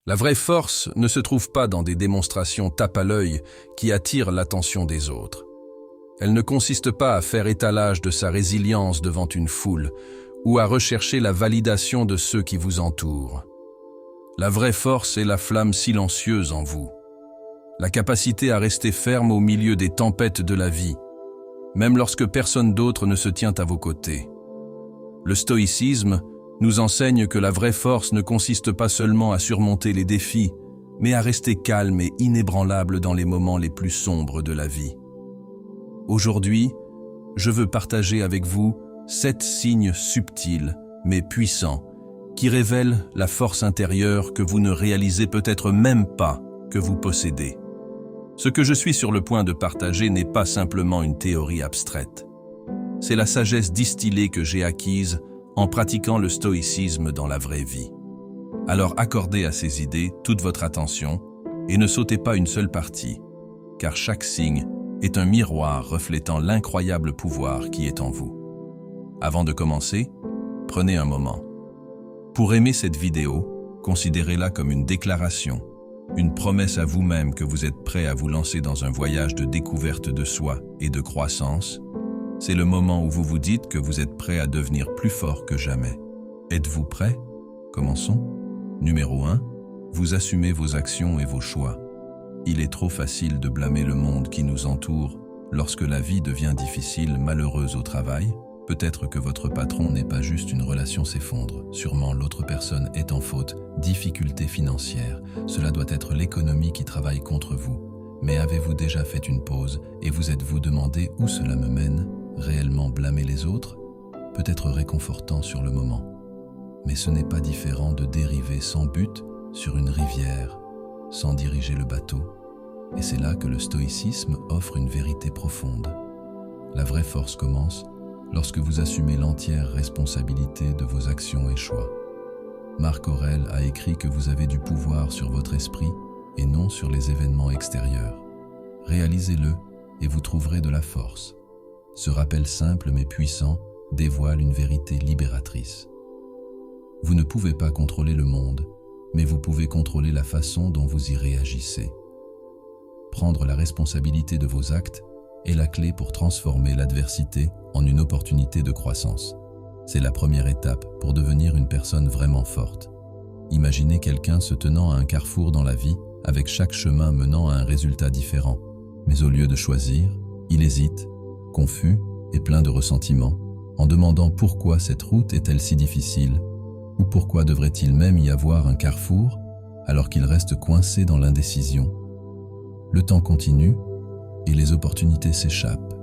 La vraie force ne se trouve pas dans des démonstrations tape à l'œil qui attirent l'attention des autres. Elle ne consiste pas à faire étalage de sa résilience devant une foule ou à rechercher la validation de ceux qui vous entourent. La vraie force est la flamme silencieuse en vous, la capacité à rester ferme au milieu des tempêtes de la vie, même lorsque personne d'autre ne se tient à vos côtés. Le stoïcisme nous enseigne que la vraie force ne consiste pas seulement à surmonter les défis, mais à rester calme et inébranlable dans les moments les plus sombres de la vie. Aujourd'hui, je veux partager avec vous 7 signes subtils, mais puissants, qui révèlent la force intérieure que vous ne réalisez peut-être même pas que vous possédez. Ce que je suis sur le point de partager n'est pas simplement une théorie abstraite. C'est la sagesse distillée que j'ai acquise en pratiquant le stoïcisme dans la vraie vie. Alors accordez à ces idées toute votre attention et ne sautez pas une seule partie, car chaque signe est un miroir reflétant l'incroyable pouvoir qui est en vous. Avant de commencer, prenez un moment. Pour aimer cette vidéo, considérez-la comme une déclaration, une promesse à vous-même que vous êtes prêt à vous lancer dans un voyage de découverte de soi et de croissance. C'est le moment où vous vous dites que vous êtes prêt à devenir plus fort que jamais. Êtes-vous prêt? Commençons. Numéro 1. Vous assumez vos actions et vos choix. Il est trop facile de blâmer le monde qui nous entoure lorsque la vie devient difficile, malheureuse au travail. Peut-être que votre patron n'est pas juste, une relation s'effondre. Sûrement l'autre personne est en faute, difficulté financière. Cela doit être l'économie qui travaille contre vous. Mais avez-vous déjà fait une pause et vous êtes-vous demandé où cela me mène? Réellement blâmer les autres peut être réconfortant sur le moment. Mais ce n'est pas différent de dériver sans but sur une rivière, sans diriger le bateau. Et c'est là que le stoïcisme offre une vérité profonde. La vraie force commence lorsque vous assumez l'entière responsabilité de vos actions et choix. Marc Aurèle a écrit que vous avez du pouvoir sur votre esprit et non sur les événements extérieurs. Réalisez-le et vous trouverez de la force. Ce rappel simple mais puissant dévoile une vérité libératrice. Vous ne pouvez pas contrôler le monde, mais vous pouvez contrôler la façon dont vous y réagissez. Prendre la responsabilité de vos actes est la clé pour transformer l'adversité en une opportunité de croissance. C'est la première étape pour devenir une personne vraiment forte. Imaginez quelqu'un se tenant à un carrefour dans la vie, avec chaque chemin menant à un résultat différent. Mais au lieu de choisir, il hésite, confus et plein de ressentiment, en demandant pourquoi cette route est-elle si difficile, ou pourquoi devrait-il même y avoir un carrefour alors qu'il reste coincé dans l'indécision. Le temps continue et les opportunités s'échappent.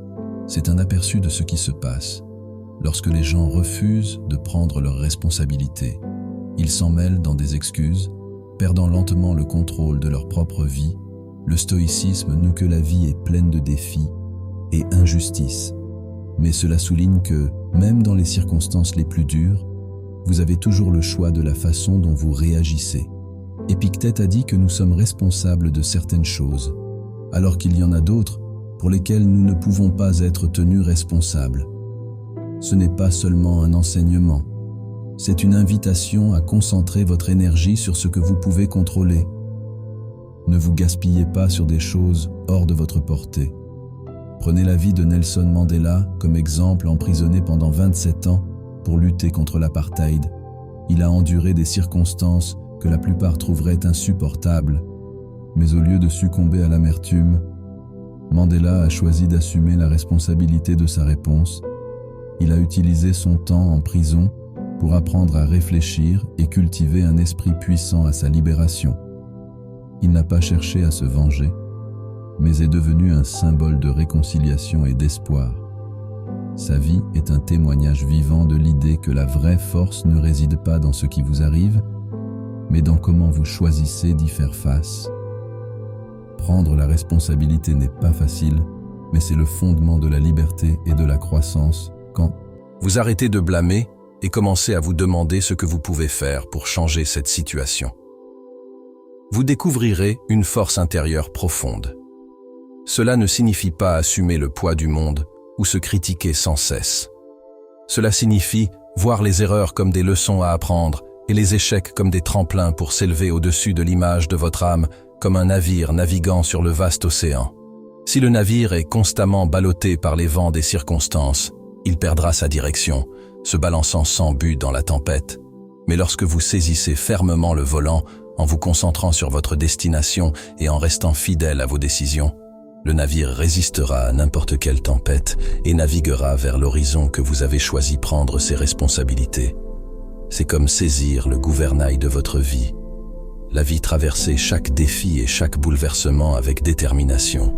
C'est un aperçu de ce qui se passe. Lorsque les gens refusent de prendre leurs responsabilités, ils s'en mêlent dans des excuses, perdant lentement le contrôle de leur propre vie. Le stoïcisme nous que la vie est pleine de défis et injustices. Mais cela souligne que, même dans les circonstances les plus dures, vous avez toujours le choix de la façon dont vous réagissez. Épictète a dit que nous sommes responsables de certaines choses, alors qu'il y en a d'autres pour lesquelles nous ne pouvons pas être tenus responsables. Ce n'est pas seulement un enseignement, c'est une invitation à concentrer votre énergie sur ce que vous pouvez contrôler. Ne vous gaspillez pas sur des choses hors de votre portée. Prenez la vie de Nelson Mandela comme exemple, emprisonné pendant 27 ans pour lutter contre l'apartheid. Il a enduré des circonstances que la plupart trouveraient insupportables. Mais au lieu de succomber à l'amertume, Mandela a choisi d'assumer la responsabilité de sa réponse. Il a utilisé son temps en prison pour apprendre à réfléchir et cultiver un esprit puissant à sa libération. Il n'a pas cherché à se venger, mais est devenu un symbole de réconciliation et d'espoir. Sa vie est un témoignage vivant de l'idée que la vraie force ne réside pas dans ce qui vous arrive, mais dans comment vous choisissez d'y faire face. Prendre la responsabilité n'est pas facile, mais c'est le fondement de la liberté et de la croissance quand vous arrêtez de blâmer et commencez à vous demander ce que vous pouvez faire pour changer cette situation. Vous découvrirez une force intérieure profonde. Cela ne signifie pas assumer le poids du monde ou se critiquer sans cesse. Cela signifie voir les erreurs comme des leçons à apprendre et les échecs comme des tremplins pour s'élever au-dessus de l'image de votre âme comme un navire naviguant sur le vaste océan. Si le navire est constamment ballotté par les vents des circonstances, il perdra sa direction, se balançant sans but dans la tempête. Mais lorsque vous saisissez fermement le volant, en vous concentrant sur votre destination et en restant fidèle à vos décisions, le navire résistera à n'importe quelle tempête et naviguera vers l'horizon que vous avez choisi prendre ses responsabilités. C'est comme saisir le gouvernail de votre vie. La vie traverser chaque défi et chaque bouleversement avec détermination.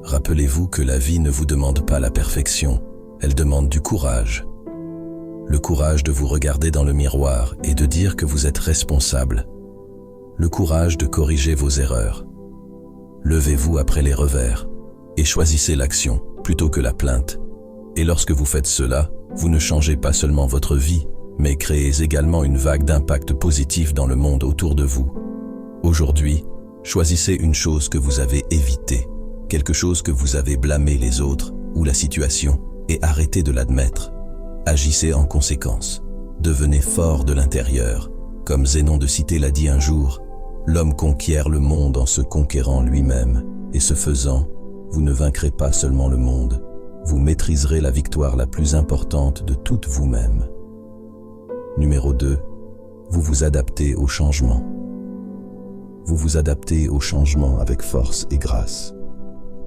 Rappelez-vous que la vie ne vous demande pas la perfection, elle demande du courage. Le courage de vous regarder dans le miroir et de dire que vous êtes responsable. Le courage de corriger vos erreurs. Levez-vous après les revers et choisissez l'action plutôt que la plainte. Et lorsque vous faites cela, vous ne changez pas seulement votre vie, mais créez également une vague d'impact positif dans le monde autour de vous. Aujourd'hui, choisissez une chose que vous avez évitée, quelque chose que vous avez blâmé les autres ou la situation, et arrêtez de l'admettre. Agissez en conséquence. Devenez fort de l'intérieur. Comme Zénon de Cité l'a dit un jour, l'homme conquiert le monde en se conquérant lui-même, et ce faisant, vous ne vaincrez pas seulement le monde, vous maîtriserez la victoire la plus importante de toute vous-même. Numéro 2. Vous vous adaptez au changement. Vous vous adaptez au changement avec force et grâce.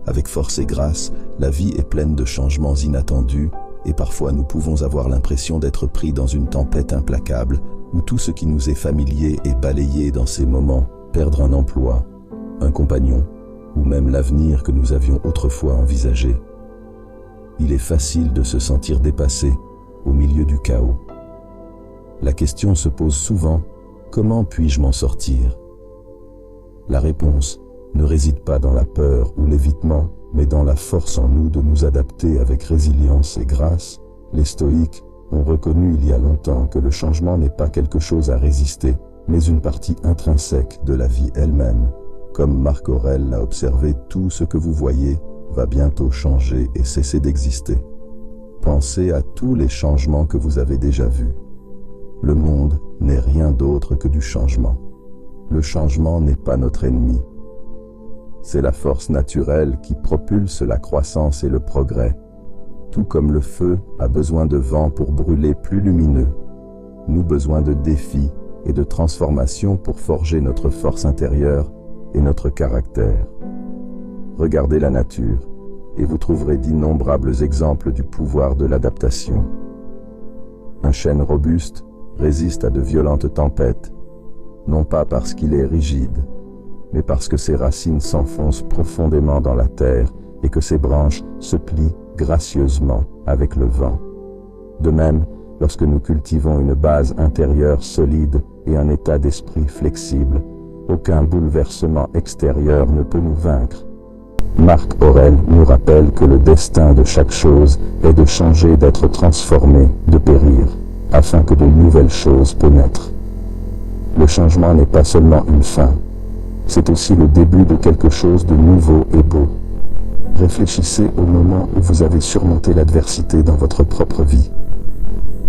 Avec force et grâce, la vie est pleine de changements inattendus et parfois nous pouvons avoir l'impression d'être pris dans une tempête implacable où tout ce qui nous est familier est balayé dans ces moments, perdre un emploi, un compagnon ou même l'avenir que nous avions autrefois envisagé. Il est facile de se sentir dépassé au milieu du chaos. La question se pose souvent, comment puis-je m'en sortir? La réponse ne réside pas dans la peur ou l'évitement, mais dans la force en nous de nous adapter avec résilience et grâce. Les stoïques ont reconnu il y a longtemps que le changement n'est pas quelque chose à résister, mais une partie intrinsèque de la vie elle-même. Comme Marc Aurèle l'a observé, tout ce que vous voyez va bientôt changer et cesser d'exister. Pensez à tous les changements que vous avez déjà vus. Le monde n'est rien d'autre que du changement. Le changement n'est pas notre ennemi. C'est la force naturelle qui propulse la croissance et le progrès. Tout comme le feu a besoin de vent pour brûler plus lumineux, nous avons besoin de défis et de transformations pour forger notre force intérieure et notre caractère. Regardez la nature et vous trouverez d'innombrables exemples du pouvoir de l'adaptation. Un chêne robuste résiste à de violentes tempêtes, non pas parce qu'il est rigide, mais parce que ses racines s'enfoncent profondément dans la terre et que ses branches se plient gracieusement avec le vent. De même, lorsque nous cultivons une base intérieure solide et un état d'esprit flexible, aucun bouleversement extérieur ne peut nous vaincre. Marc Aurèle nous rappelle que le destin de chaque chose est de changer, d'être transformé, de périr, afin que de nouvelles choses puissent naître. Le changement n'est pas seulement une fin, c'est aussi le début de quelque chose de nouveau et beau. Réfléchissez au moment où vous avez surmonté l'adversité dans votre propre vie.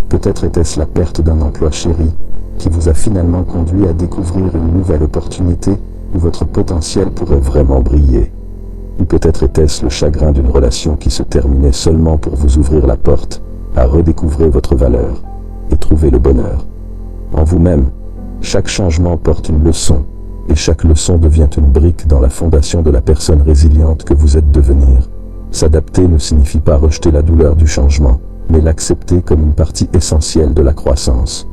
Peut-être était-ce la perte d'un emploi chéri qui vous a finalement conduit à découvrir une nouvelle opportunité où votre potentiel pourrait vraiment briller. Ou peut-être était-ce le chagrin d'une relation qui se terminait seulement pour vous ouvrir la porte à redécouvrir votre valeur et trouver le bonheur. En vous-même, chaque changement porte une leçon, et chaque leçon devient une brique dans la fondation de la personne résiliente que vous êtes devenir. S'adapter ne signifie pas rejeter la douleur du changement, mais l'accepter comme une partie essentielle de la croissance.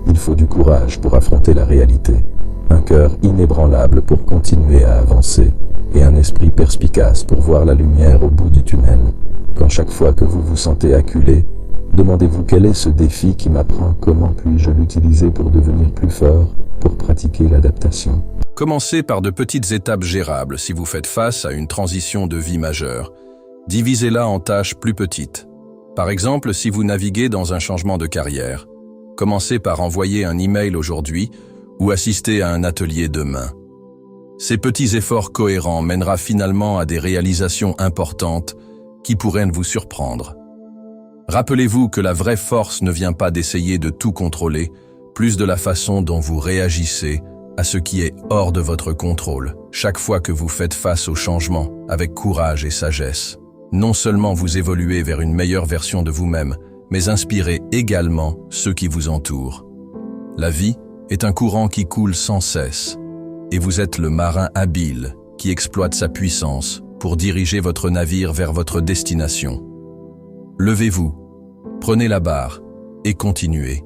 Il faut du courage pour affronter la réalité, un cœur inébranlable pour continuer à avancer, et un esprit perspicace pour voir la lumière au bout du tunnel. Quand chaque fois que vous vous sentez acculé, demandez-vous quel est ce défi qui m'apprend, comment puis-je l'utiliser pour devenir plus fort, pour pratiquer l'adaptation. Commencez par de petites étapes gérables si vous faites face à une transition de vie majeure. Divisez-la en tâches plus petites. Par exemple, si vous naviguez dans un changement de carrière, commencez par envoyer un email aujourd'hui ou assister à un atelier demain. Ces petits efforts cohérents mènera finalement à des réalisations importantes qui pourraient vous surprendre. Rappelez-vous que la vraie force ne vient pas d'essayer de tout contrôler, plus de la façon dont vous réagissez à ce qui est hors de votre contrôle, chaque fois que vous faites face au changement avec courage et sagesse. Non seulement vous évoluez vers une meilleure version de vous-même, mais inspirez également ceux qui vous entourent. La vie est un courant qui coule sans cesse, et vous êtes le marin habile qui exploite sa puissance pour diriger votre navire vers votre destination. Levez-vous, prenez la barre et continuez.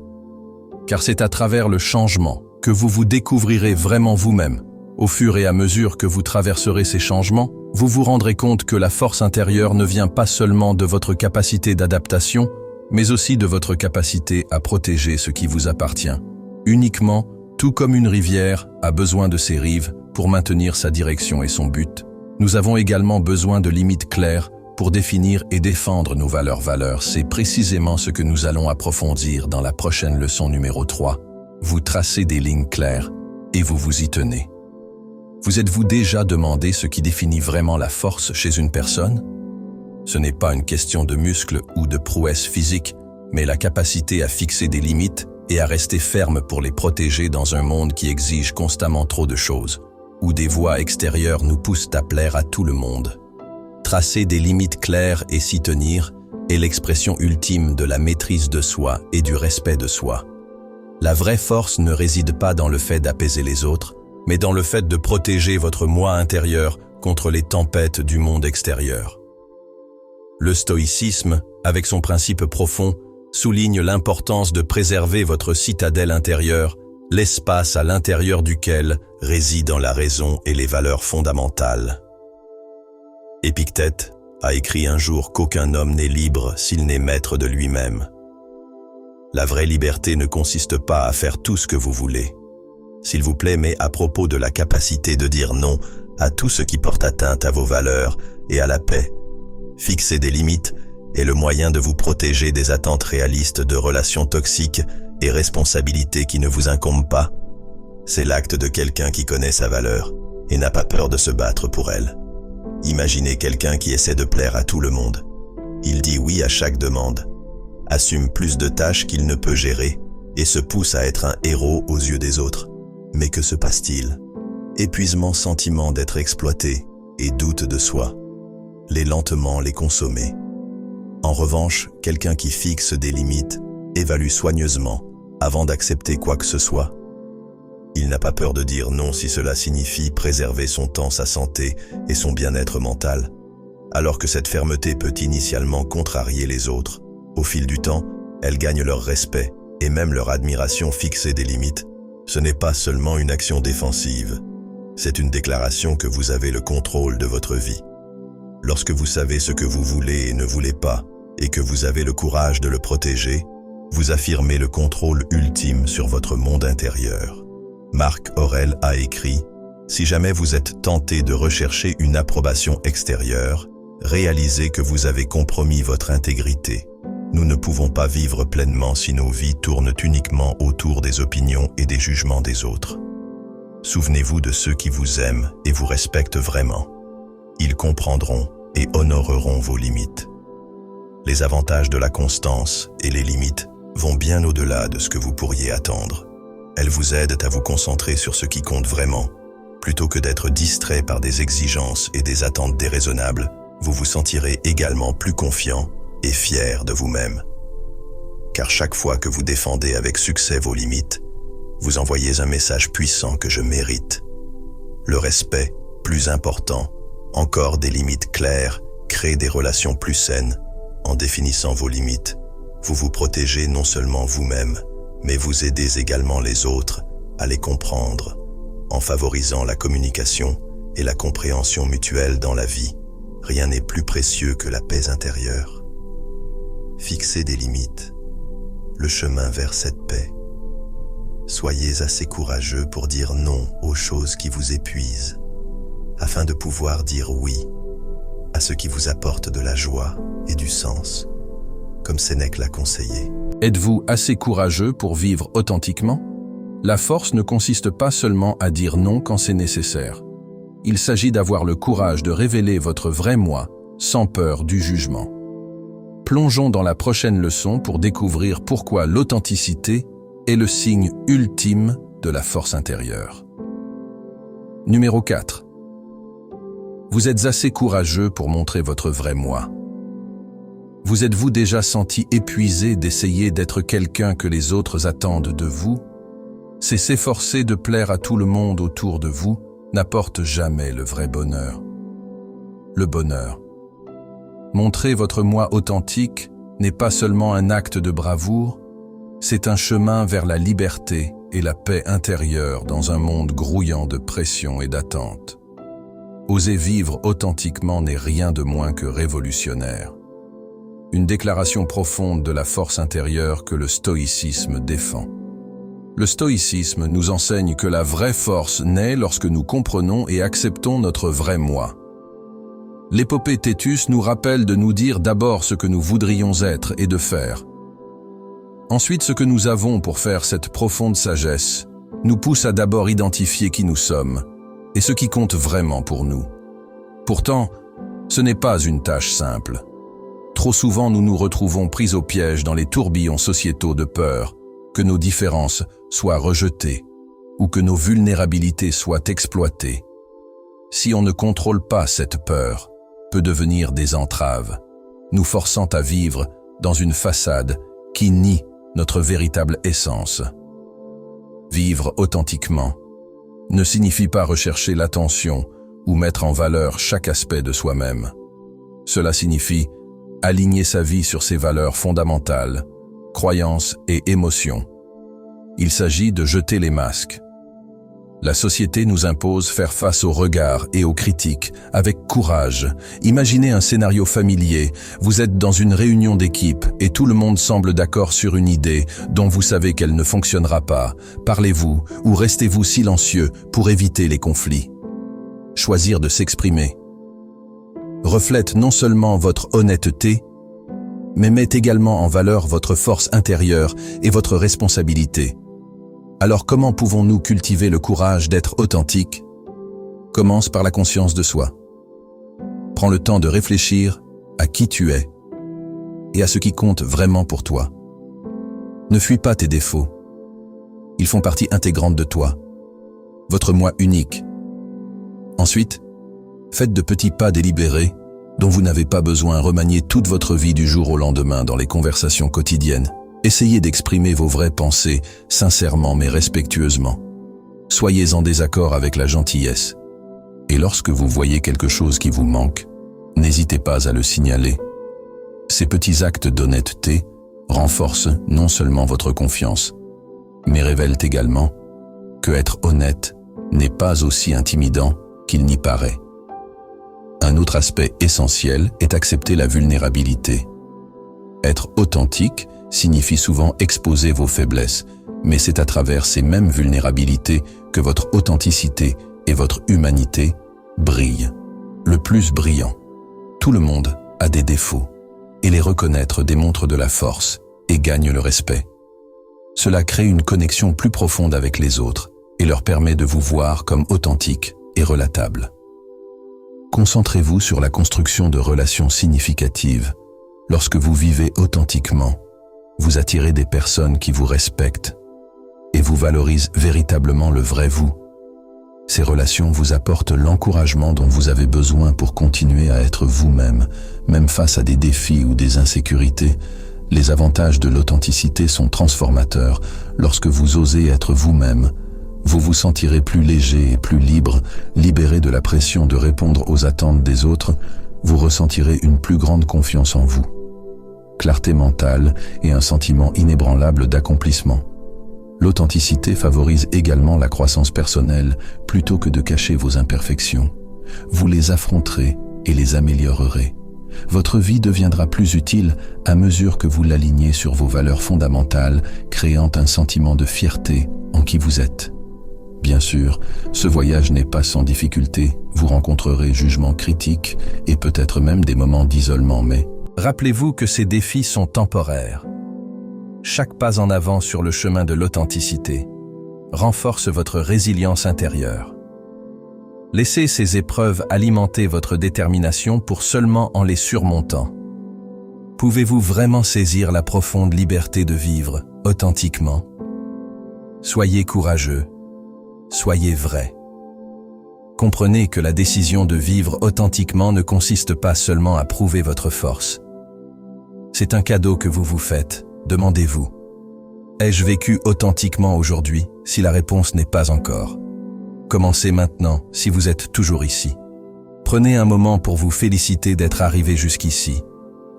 Car c'est à travers le changement que vous vous découvrirez vraiment vous-même. Au fur et à mesure que vous traverserez ces changements, vous vous rendrez compte que la force intérieure ne vient pas seulement de votre capacité d'adaptation, mais aussi de votre capacité à protéger ce qui vous appartient. Uniquement, tout comme une rivière a besoin de ses rives pour maintenir sa direction et son but, nous avons également besoin de limites claires pour définir et défendre nos valeurs. C'est précisément ce que nous allons approfondir dans la prochaine leçon numéro 3. Vous tracez des lignes claires et vous vous y tenez. Vous êtes-vous déjà demandé ce qui définit vraiment la force chez une personne? Ce n'est pas une question de muscles ou de prouesse physique, mais la capacité à fixer des limites et à rester ferme pour les protéger dans un monde qui exige constamment trop de choses, où des voix extérieures nous poussent à plaire à tout le monde. Tracer des limites claires et s'y tenir est l'expression ultime de la maîtrise de soi et du respect de soi. La vraie force ne réside pas dans le fait d'apaiser les autres, mais dans le fait de protéger votre moi intérieur contre les tempêtes du monde extérieur. Le stoïcisme, avec son principe profond, souligne l'importance de préserver votre citadelle intérieure, l'espace à l'intérieur duquel résident la raison et les valeurs fondamentales. Épictète a écrit un jour qu'aucun homme n'est libre s'il n'est maître de lui-même. La vraie liberté ne consiste pas à faire tout ce que vous voulez. S'il vous plaît, mais à propos de la capacité de dire non à tout ce qui porte atteinte à vos valeurs et à la paix. Fixer des limites est le moyen de vous protéger des attentes réalistes de relations toxiques et responsabilités qui ne vous incombent pas. C'est l'acte de quelqu'un qui connaît sa valeur et n'a pas peur de se battre pour elle. Imaginez quelqu'un qui essaie de plaire à tout le monde. Il dit oui à chaque demande, assume plus de tâches qu'il ne peut gérer et se pousse à être un héros aux yeux des autres. Mais que se passe-t-il? Épuisement, sentiment d'être exploité et doute de soi. Lentement les consommer. En revanche, quelqu'un qui fixe des limites, évalue soigneusement avant d'accepter quoi que ce soit. Il n'a pas peur de dire non si cela signifie préserver son temps, sa santé et son bien-être mental, alors que cette fermeté peut initialement contrarier les autres. Au fil du temps, elle gagne leur respect et même leur admiration. Fixer des limites, ce n'est pas seulement une action défensive, c'est une déclaration que vous avez le contrôle de votre vie. Lorsque vous savez ce que vous voulez et ne voulez pas, et que vous avez le courage de le protéger, vous affirmez le contrôle ultime sur votre monde intérieur. Marc Aurèle a écrit « Si jamais vous êtes tenté de rechercher une approbation extérieure, réalisez que vous avez compromis votre intégrité. Nous ne pouvons pas vivre pleinement si nos vies tournent uniquement autour des opinions et des jugements des autres. Souvenez-vous de ceux qui vous aiment et vous respectent vraiment. Ils comprendront et honoreront vos limites. Les avantages de la constance et les limites vont bien au-delà de ce que vous pourriez attendre. Elles vous aident à vous concentrer sur ce qui compte vraiment. Plutôt que d'être distrait par des exigences et des attentes déraisonnables, vous vous sentirez également plus confiant et fier de vous-même. Car chaque fois que vous défendez avec succès vos limites, vous envoyez un message puissant que je mérite. Le respect, plus important, encore des limites claires, crée des relations plus saines. En définissant vos limites, vous vous protégez non seulement vous-même, mais vous aidez également les autres à les comprendre, en favorisant la communication et la compréhension mutuelle dans la vie. Rien n'est plus précieux que la paix intérieure. Fixez des limites, le chemin vers cette paix. Soyez assez courageux pour dire non aux choses qui vous épuisent, afin de pouvoir dire oui à ce qui vous apporte de la joie et du sens, comme Sénèque l'a conseillé. Êtes-vous assez courageux pour vivre authentiquement? La force ne consiste pas seulement à dire non quand c'est nécessaire. Il s'agit d'avoir le courage de révéler votre vrai moi, sans peur du jugement. Plongeons dans la prochaine leçon pour découvrir pourquoi l'authenticité est le signe ultime de la force intérieure. Numéro 4. Vous êtes assez courageux pour montrer votre vrai moi. Vous êtes-vous déjà senti épuisé d'essayer d'être quelqu'un que les autres attendent de vous? C'est s'efforcer de plaire à tout le monde autour de vous n'apporte jamais le vrai bonheur. Le bonheur. Montrer votre moi authentique n'est pas seulement un acte de bravoure, c'est un chemin vers la liberté et la paix intérieure dans un monde grouillant de pression et d'attente. Oser vivre authentiquement n'est rien de moins que révolutionnaire. Une déclaration profonde de la force intérieure que le stoïcisme défend. Le stoïcisme nous enseigne que la vraie force naît lorsque nous comprenons et acceptons notre vrai moi. L'épopée Tétus nous rappelle de nous dire d'abord ce que nous voudrions être et de faire. Ensuite, ce que nous avons pour faire cette profonde sagesse nous pousse à d'abord identifier qui nous sommes et ce qui compte vraiment pour nous. Pourtant, ce n'est pas une tâche simple. Trop souvent, nous nous retrouvons pris au piège dans les tourbillons sociétaux de peur, que nos différences soient rejetées ou que nos vulnérabilités soient exploitées. Si on ne contrôle pas cette peur, peut devenir des entraves, nous forçant à vivre dans une façade qui nie notre véritable essence. Vivre authentiquement ne signifie pas rechercher l'attention ou mettre en valeur chaque aspect de soi-même. Cela signifie aligner sa vie sur ses valeurs fondamentales, croyances et émotions. Il s'agit de jeter les masques. La société nous impose faire face aux regards et aux critiques avec courage. Imaginez un scénario familier. Vous êtes dans une réunion d'équipe et tout le monde semble d'accord sur une idée dont vous savez qu'elle ne fonctionnera pas. Parlez-vous ou restez-vous silencieux pour éviter les conflits? Choisir de s'exprimer reflète non seulement votre honnêteté, mais met également en valeur votre force intérieure et votre responsabilité. Alors comment pouvons-nous cultiver le courage d'être authentique? Commence par la conscience de soi. Prends le temps de réfléchir à qui tu es et à ce qui compte vraiment pour toi. Ne fuis pas tes défauts. Ils font partie intégrante de toi, votre moi unique. Ensuite, faites de petits pas délibérés dont vous n'avez pas besoin, remanier toute votre vie du jour au lendemain dans les conversations quotidiennes. Essayez d'exprimer vos vraies pensées, sincèrement mais respectueusement. Soyez en désaccord avec la gentillesse. Et lorsque vous voyez quelque chose qui vous manque, n'hésitez pas à le signaler. Ces petits actes d'honnêteté renforcent non seulement votre confiance, mais révèlent également que être honnête n'est pas aussi intimidant qu'il n'y paraît. Un autre aspect essentiel est accepter la vulnérabilité. Être authentique signifie souvent exposer vos faiblesses, mais c'est à travers ces mêmes vulnérabilités que votre authenticité et votre humanité brillent. Le plus brillant. Tout le monde a des défauts, et les reconnaître démontre de la force et gagne le respect. Cela crée une connexion plus profonde avec les autres et leur permet de vous voir comme authentique et relatable. Concentrez-vous sur la construction de relations significatives. Lorsque vous vivez authentiquement, vous attirez des personnes qui vous respectent et vous valorisent véritablement le vrai vous. Ces relations vous apportent l'encouragement dont vous avez besoin pour continuer à être vous-même, même face à des défis ou des insécurités. Les avantages de l'authenticité sont transformateurs. Lorsque vous osez être vous-même, vous vous sentirez plus léger et plus libre, libéré de la pression de répondre aux attentes des autres. Vous ressentirez une plus grande confiance en vous, clarté mentale et un sentiment inébranlable d'accomplissement. L'authenticité favorise également la croissance personnelle plutôt que de cacher vos imperfections. Vous les affronterez et les améliorerez. Votre vie deviendra plus utile à mesure que vous l'alignez sur vos valeurs fondamentales, créant un sentiment de fierté en qui vous êtes. Bien sûr, ce voyage n'est pas sans difficulté. Vous rencontrerez jugements critiques et peut-être même des moments d'isolement, mais rappelez-vous que ces défis sont temporaires. Chaque pas en avant sur le chemin de l'authenticité renforce votre résilience intérieure. Laissez ces épreuves alimenter votre détermination pour seulement en les surmontant. Pouvez-vous vraiment saisir la profonde liberté de vivre authentiquement? Soyez courageux, soyez vrai. Comprenez que la décision de vivre authentiquement ne consiste pas seulement à prouver votre force. C'est un cadeau que vous vous faites, demandez-vous. Ai-je vécu authentiquement aujourd'hui, si la réponse n'est pas encore? Commencez maintenant, si vous êtes toujours ici. Prenez un moment pour vous féliciter d'être arrivé jusqu'ici.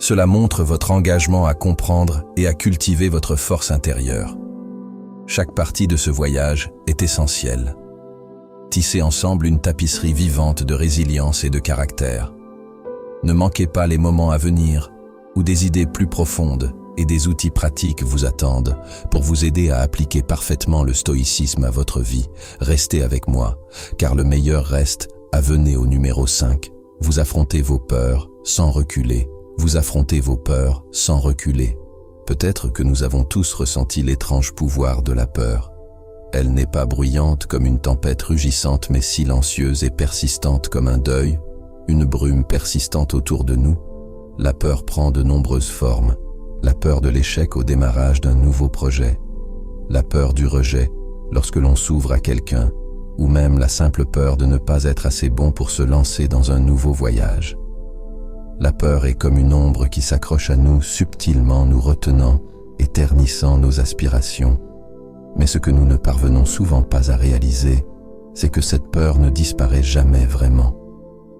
Cela montre votre engagement à comprendre et à cultiver votre force intérieure. Chaque partie de ce voyage est essentielle. Tissez ensemble une tapisserie vivante de résilience et de caractère. Ne manquez pas les moments à venir, où des idées plus profondes et des outils pratiques vous attendent pour vous aider à appliquer parfaitement le stoïcisme à votre vie. Restez avec moi, car le meilleur reste. Venez au numéro 5. Vous affrontez vos peurs sans reculer. Vous affrontez vos peurs sans reculer. Peut-être que nous avons tous ressenti l'étrange pouvoir de la peur. Elle n'est pas bruyante comme une tempête rugissante, mais silencieuse et persistante comme un deuil, une brume persistante autour de nous. La peur prend de nombreuses formes. La peur de l'échec au démarrage d'un nouveau projet. La peur du rejet lorsque l'on s'ouvre à quelqu'un, ou même la simple peur de ne pas être assez bon pour se lancer dans un nouveau voyage. La peur est comme une ombre qui s'accroche à nous subtilement, nous retenant et ternissant nos aspirations. Mais ce que nous ne parvenons souvent pas à réaliser, c'est que cette peur ne disparaît jamais vraiment.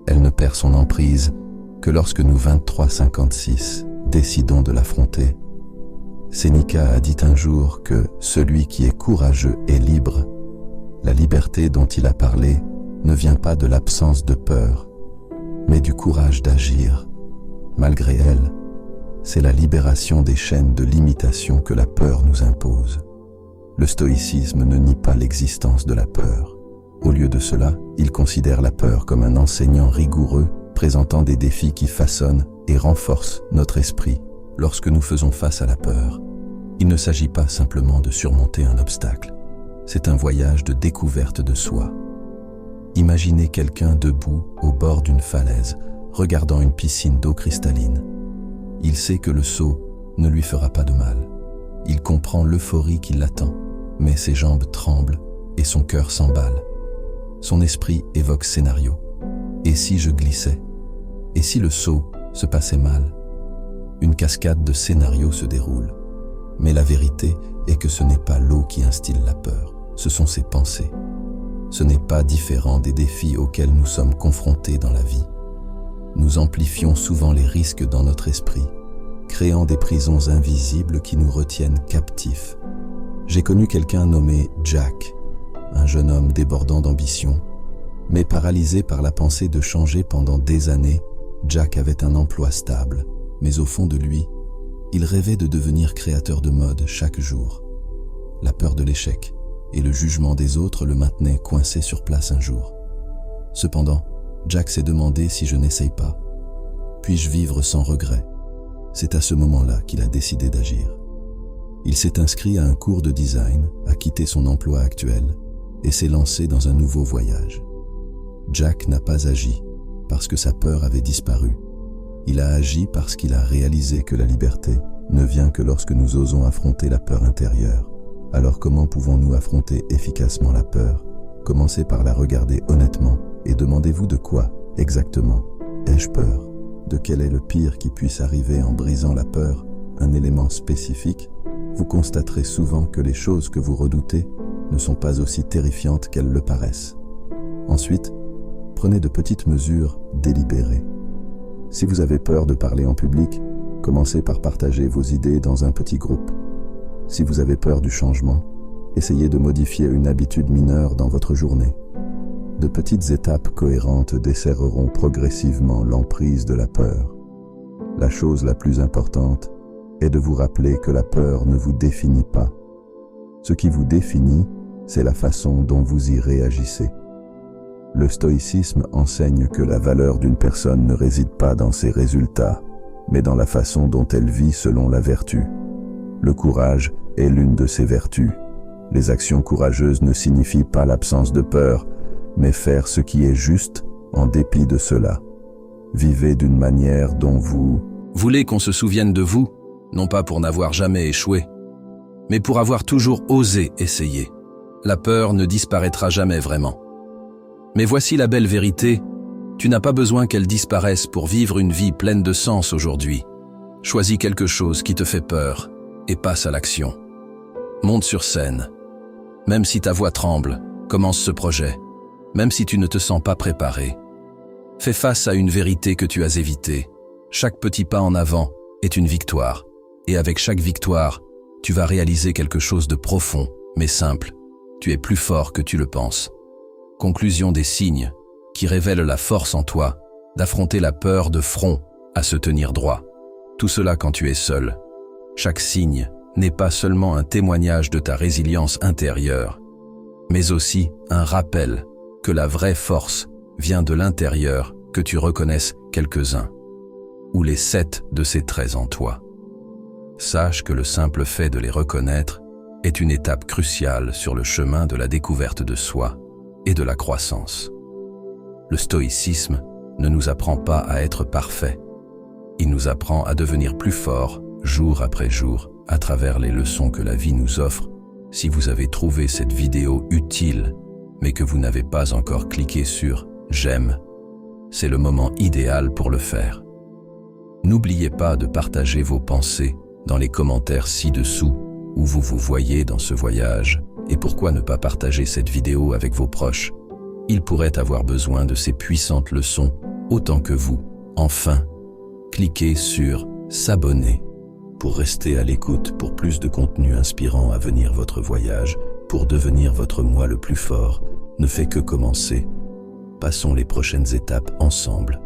Elle ne perd son emprise que lorsque nous 23-56 décidons de l'affronter. Sénéca a dit un jour que celui qui est courageux est libre. La liberté dont il a parlé ne vient pas de l'absence de peur, mais du courage d'agir. Malgré elle, c'est la libération des chaînes de limitation que la peur nous impose. Le stoïcisme ne nie pas l'existence de la peur. Au lieu de cela, il considère la peur comme un enseignant rigoureux, présentant des défis qui façonnent et renforcent notre esprit lorsque nous faisons face à la peur. Il ne s'agit pas simplement de surmonter un obstacle, c'est un voyage de découverte de soi. Imaginez quelqu'un debout au bord d'une falaise, regardant une piscine d'eau cristalline. Il sait que le saut ne lui fera pas de mal. Il comprend l'euphorie qui l'attend, mais ses jambes tremblent et son cœur s'emballe. Son esprit évoque scénario. Et si je glissais? Et si le saut se passait mal? Une cascade de scénarios se déroule. Mais la vérité est que ce n'est pas l'eau qui instille la peur, ce sont ses pensées. Ce n'est pas différent des défis auxquels nous sommes confrontés dans la vie. Nous amplifions souvent les risques dans notre esprit, créant des prisons invisibles qui nous retiennent captifs. J'ai connu quelqu'un nommé Jack, un jeune homme débordant d'ambition, mais paralysé par la pensée de changer pendant des années. Jack avait un emploi stable, mais au fond de lui, il rêvait de devenir créateur de mode chaque jour. La peur de l'échec et le jugement des autres le maintenaient coincé sur place un jour. Cependant, Jack s'est demandé si je n'essaye pas. Puis-je vivre sans regret? C'est à ce moment-là qu'il a décidé d'agir. Il s'est inscrit à un cours de design, a quitté son emploi actuel et s'est lancé dans un nouveau voyage. Jack n'a pas agi parce que sa peur avait disparu. Il a agi parce qu'il a réalisé que la liberté ne vient que lorsque nous osons affronter la peur intérieure. Alors comment pouvons-nous affronter efficacement la peur? Commencez par la regarder honnêtement et demandez-vous de quoi exactement ai-je peur? De quel est le pire qui puisse arriver en brisant la peur? Un élément spécifique? Vous constaterez souvent que les choses que vous redoutez ne sont pas aussi terrifiantes qu'elles le paraissent. Ensuite, prenez de petites mesures délibérées. Si vous avez peur de parler en public, commencez par partager vos idées dans un petit groupe. Si vous avez peur du changement, essayez de modifier une habitude mineure dans votre journée. De petites étapes cohérentes desserreront progressivement l'emprise de la peur. La chose la plus importante est de vous rappeler que la peur ne vous définit pas. Ce qui vous définit, c'est la façon dont vous y réagissez. Le stoïcisme enseigne que la valeur d'une personne ne réside pas dans ses résultats, mais dans la façon dont elle vit selon la vertu. Le courage est l'une de ces vertus. Les actions courageuses ne signifient pas l'absence de peur, mais faire ce qui est juste en dépit de cela. Vivez d'une manière dont vous voulez qu'on se souvienne de vous, non pas pour n'avoir jamais échoué, mais pour avoir toujours osé essayer. la peur ne disparaîtra jamais vraiment. Mais voici la belle vérité, tu n'as pas besoin qu'elle disparaisse pour vivre une vie pleine de sens aujourd'hui. Choisis quelque chose qui te fait peur et passe à l'action. Monte sur scène. Même si ta voix tremble, commence ce projet. Même si tu ne te sens pas préparé. Fais face à une vérité que tu as évitée. Chaque petit pas en avant est une victoire. Et avec chaque victoire, tu vas réaliser quelque chose de profond, mais simple. Tu es plus fort que tu le penses. Conclusion des signes qui révèlent la force en toi d'affronter la peur de front à se tenir droit. Tout cela quand tu es seul. Chaque signe n'est pas seulement un témoignage de ta résilience intérieure, mais aussi un rappel que la vraie force vient de l'intérieur, que tu reconnaisses quelques-uns, ou les 7 de ces traits en toi. Sache que le simple fait de les reconnaître est une étape cruciale sur le chemin de la découverte de soi et de la croissance. Le stoïcisme ne nous apprend pas à être parfait. Il nous apprend à devenir plus forts jour après jour à travers les leçons que la vie nous offre. Si vous avez trouvé cette vidéo utile, mais que vous n'avez pas encore cliqué sur « J'aime », c'est le moment idéal pour le faire. N'oubliez pas de partager vos pensées dans les commentaires ci-dessous où vous vous voyez dans ce voyage et pourquoi ne pas partager cette vidéo avec vos proches. Ils pourraient avoir besoin de ces puissantes leçons autant que vous. Enfin, cliquez sur « S'abonner » pour rester à l'écoute pour plus de contenu inspirant à venir. Votre voyage pour devenir votre moi le plus fort ne fait que commencer. Passons les prochaines étapes ensemble.